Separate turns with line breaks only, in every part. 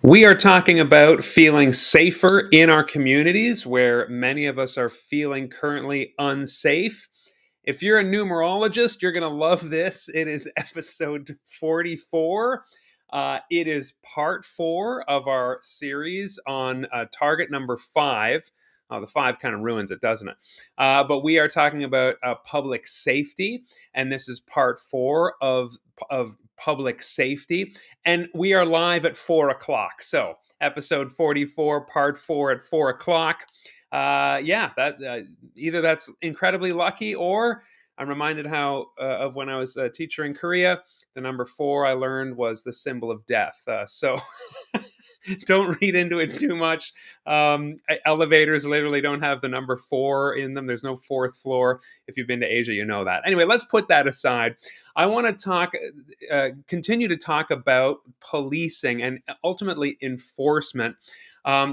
We are talking about feeling safer in our communities where many of us are feeling currently unsafe. If you're a numerologist, you're going to love this. It is episode 44. It is part four of our series on target number five. Oh, the five kind of ruins it, doesn't it? But we are talking about public safety, and this is part four of public safety. And we are live at 4 o'clock. So, episode 44, part four at 4 o'clock. Either that's incredibly lucky, or I'm reminded how of when I was a teacher in Korea. The number four I learned was the symbol of death. So don't read into it too much. Elevators literally don't have the number four in them. There's no fourth floor. If you've been to Asia, you know that. Anyway, let's put that aside. I want to continue to talk about policing and ultimately enforcement.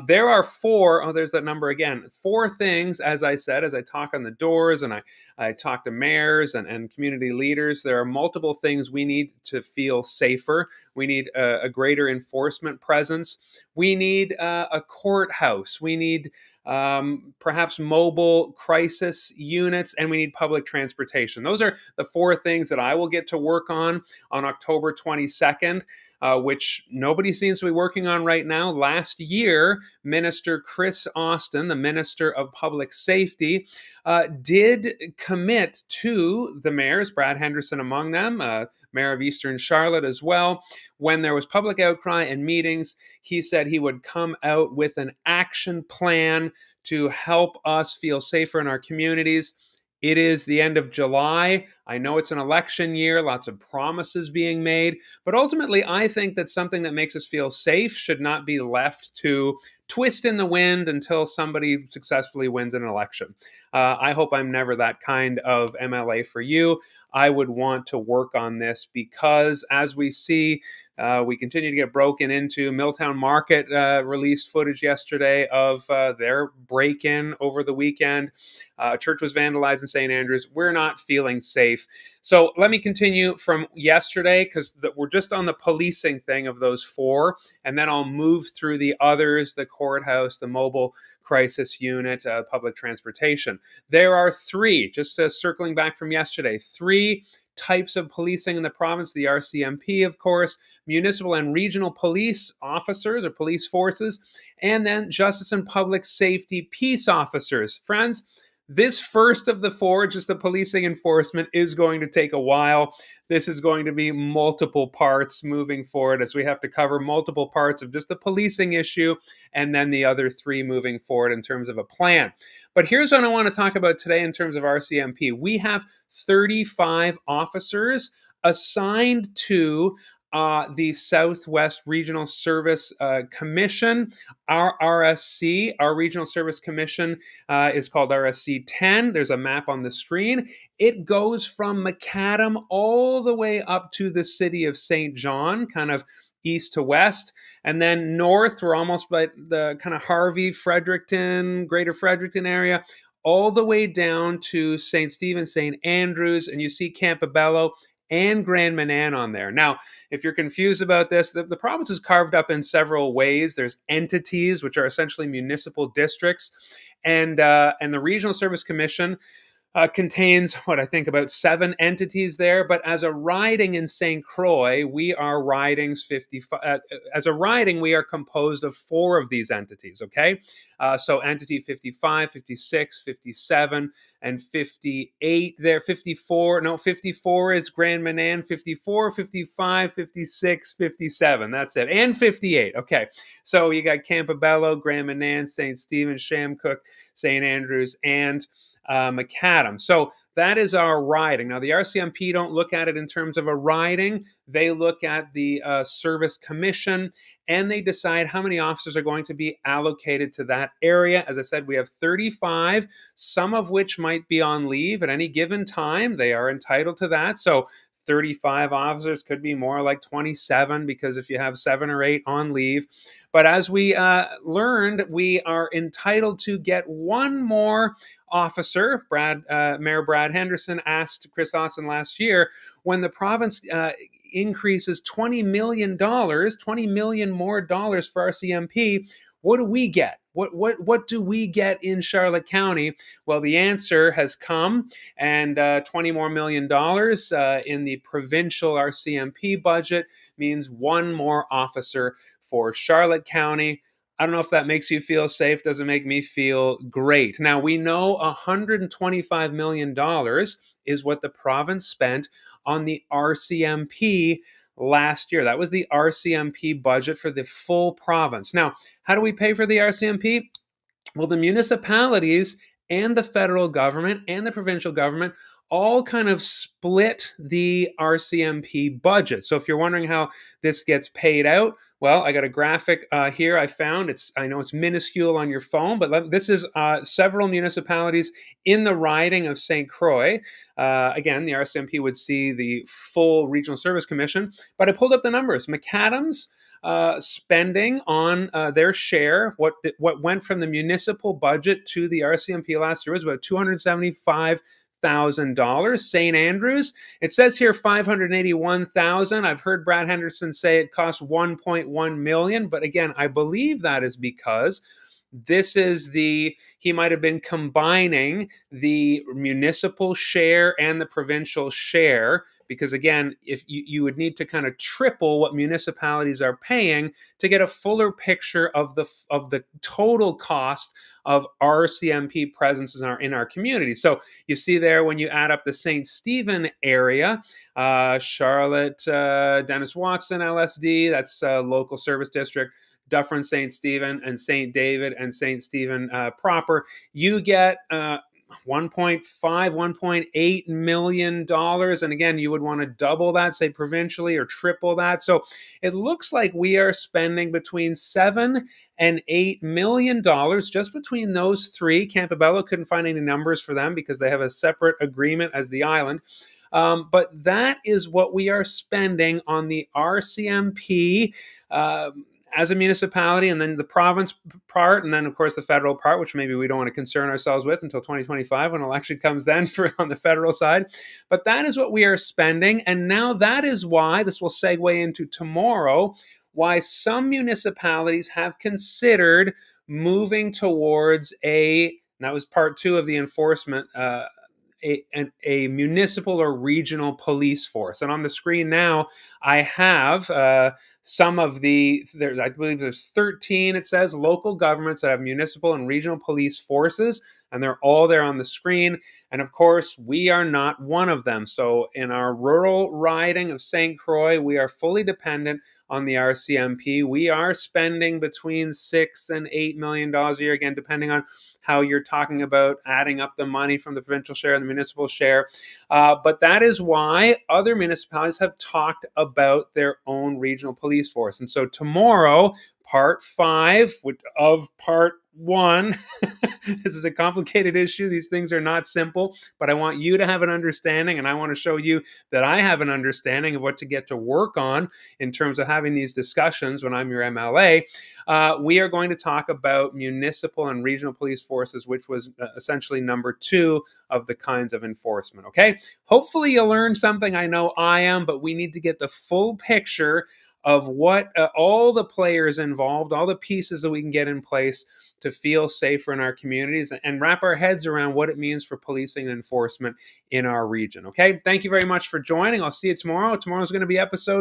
There are four, oh, there's that number again, four things, as I said, as I talk on the doors and I talk to mayors and community leaders. There are multiple things we need to feel safer. We need a greater enforcement presence. We need a courthouse. We need perhaps mobile crisis units, and we need public transportation. Those are the four things that I will get to work on October 22nd. Which nobody seems to be working on right now. Last year, Minister Chris Austin, the Minister of Public Safety, did commit to the mayors, Brad Henderson among them, Mayor of Eastern Charlotte as well. When there was public outcry and meetings, he said he would come out with an action plan to help us feel safer in our communities. It is the end of July. I know it's an election year, lots of promises being made, but ultimately, I think that something that makes us feel safe should not be left to twist in the wind until somebody successfully wins an election. I hope I'm never that kind of MLA for you. I would want to work on this because, as we see, we continue to get broken into. Milltown Market released footage yesterday of their break-in over the weekend. A church was vandalized in St. Andrews. We're not feeling safe. So let me continue from yesterday because we're just on the policing thing of those four, and then I'll move through the others, the courthouse, the mobile crisis unit, public transportation. There are three, just circling back from yesterday, three types of policing in the province. The RCMP, of course, municipal and regional police officers or police forces, and then justice and public safety peace officers. Friends, this first of the four, just the policing enforcement, is going to take a while. This is going to be multiple parts moving forward as we have to cover multiple parts of just the policing issue and then the other three moving forward in terms of a plan. But here's what I want to talk about today in terms of RCMP. We have 35 officers assigned to the Southwest Regional Service Commission, our RSC, our Regional Service Commission is called RSC 10. There's a map on the screen. It goes from Macadam all the way up to the city of St. John, kind of east to west, and then north, we're almost by the kind of Harvey, Fredericton, Greater Fredericton area, all the way down to St. Stephen, St. Andrews, and you see Campobello and Grand Manan on there. Now, if you're confused about this, the province is carved up in several ways. There's entities, which are essentially municipal districts, and the Regional Service Commission contains what I think about 7 entities there. But as a riding in Saint Croix, we are ridings 55. As a riding, we are composed of 4 of these entities. Okay, so entity 55, 56, 57, and 58. There, 54. No, 54 is Grand Manan. 54, 55, 56, 57. That's it, and 58. Okay, so you got Campobello, Grand Manan, St. Stephen, Shamcook, St. Andrews, and Macadam. So that is our riding. Now, the RCMP don't look at it in terms of a riding. They look at the service commission and they decide how many officers are going to be allocated to that area. As I said, we have 35, some of which might be on leave at any given time. They are entitled to that. So 35 officers could be more like 27 because if you have 7 or 8 on leave. But as we learned, we are entitled to get one more officer. Mayor Brad Henderson asked Chris Austin last year when the province increases $20 million, $20 million more dollars for RCMP, what do we get? What do we get in Charlotte County? Well, the answer has come, and $20 more million in the provincial RCMP budget means one more officer for Charlotte County. I don't know if that makes you feel safe. Doesn't make me feel great. Now, we know $125 million is what the province spent on the RCMP last year. That was the RCMP budget for the full province. Now, how do we pay for the RCMP? Well, the municipalities and the federal government and the provincial government all kind of split the RCMP budget. So if you're wondering how this gets paid out, well, I got a graphic here I found. I know it's minuscule on your phone, but this is several municipalities in the riding of Saint Croix. Again, the RCMP would see the full Regional Service Commission, but I pulled up the numbers. McAdams spending on their share, what went from the municipal budget to the RCMP last year was about $275,000. St. Andrews, it says here $581,000. I've heard Brad Henderson say it costs $1.1 million, but again, I believe that is because he might have been combining the municipal share and the provincial share, because again, if you would need to kind of triple what municipalities are paying to get a fuller picture of the total cost of RCMP presence in our community. So you see there, when you add up the St. Stephen area, Charlotte, Dennis Watson, LSD, that's local service district, Dufferin, St. Stephen, and St. David, and St. Stephen proper, you get $1.8 million. And again, you would want to double that, say provincially, or triple that. So it looks like we are spending between $7 and $8 million just between those three. Campobello couldn't find any numbers for them because they have a separate agreement as the island. But that is what we are spending on the RCMP as a municipality, and then the province part, and then of course the federal part, which maybe we don't want to concern ourselves with until 2025 when election comes then on the federal side. But that is what we are spending. And now that is why, this will segue into tomorrow, why some municipalities have considered moving towards and that was part two of the enforcement, a municipal or regional police force. And on the screen now, I have some of I believe there's 13, it says, local governments that have municipal and regional police forces, and they're all there on the screen. And of course, we are not one of them. So in our rural riding of Saint Croix, we are fully dependent on the RCMP. We are spending between $6 and $8 million a year, again, depending on how you're talking about adding up the money from the provincial share and the municipal share. But that is why other municipalities have talked about their own regional police force. And so tomorrow, part 5 of part 1. This is a complicated issue. These things are not simple, but I want you to have an understanding, and I want to show you that I have an understanding of what to get to work on in terms of having these discussions when I'm your MLA. We are going to talk about municipal and regional police forces, which was essentially number 2 of the kinds of enforcement. Okay? Hopefully you learned something. I know I am, but we need to get the full picture of what all the players involved, all the pieces that we can get in place to feel safer in our communities and wrap our heads around what it means for policing and enforcement in our region. Okay, thank you very much for joining. I'll see you tomorrow. Tomorrow's going to be episode